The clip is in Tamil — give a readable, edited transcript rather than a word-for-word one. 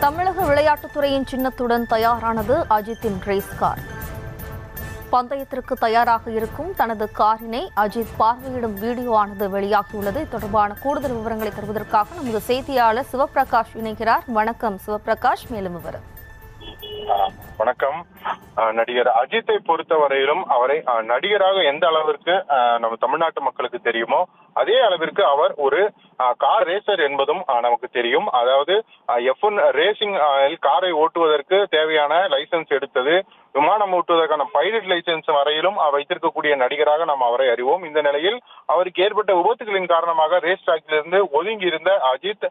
தமிழக விளையாட்டுத்துறையின் சின்னத்துடன் தயாரானது அஜித்தின் ரேஸ் கார். பந்தயத்திற்கு தயாராக இருக்கும் தனது காரினை அஜித் பார்வையிடும் வீடியோ ஆனது வெளியாகியுள்ளது. இது தொடர்பான கூடுதல் விவரங்களை தருவதற்காக நமது செய்தியாளர் சிவபிரகாஷ் இணைகிறார். வணக்கம் சிவபிரகாஷ், மேலும் விவரம். வணக்கம். நடிகர் அஜித்தை பொறுத்தவரையிலும் அவரை நடிகராக எந்த அளவிற்கு நம்ம தமிழ்நாட்டு மக்களுக்கு தெரியுமோ அதே அளவிற்கு அவர் ஒரு கார் ரேசர் என்பதும் நமக்கு தெரியும். அதாவது F1 ரேசிங் காரை ஓட்டுவதற்கு தேவையான லைசன்ஸ் எடுத்தது, விமானம் ஓட்டுவதற்கான பைலட் லைசன்ஸ் வரையிலும் வைத்திருக்கக்கூடிய நடிகராக நாம் அவரை அறிவோம். இந்த நிலையில் அவருக்கு ஏற்பட்ட விபத்துகளின் காரணமாக ரேஸ் டிராக்கிலிருந்து ஒதுங்கி இருந்த அஜித்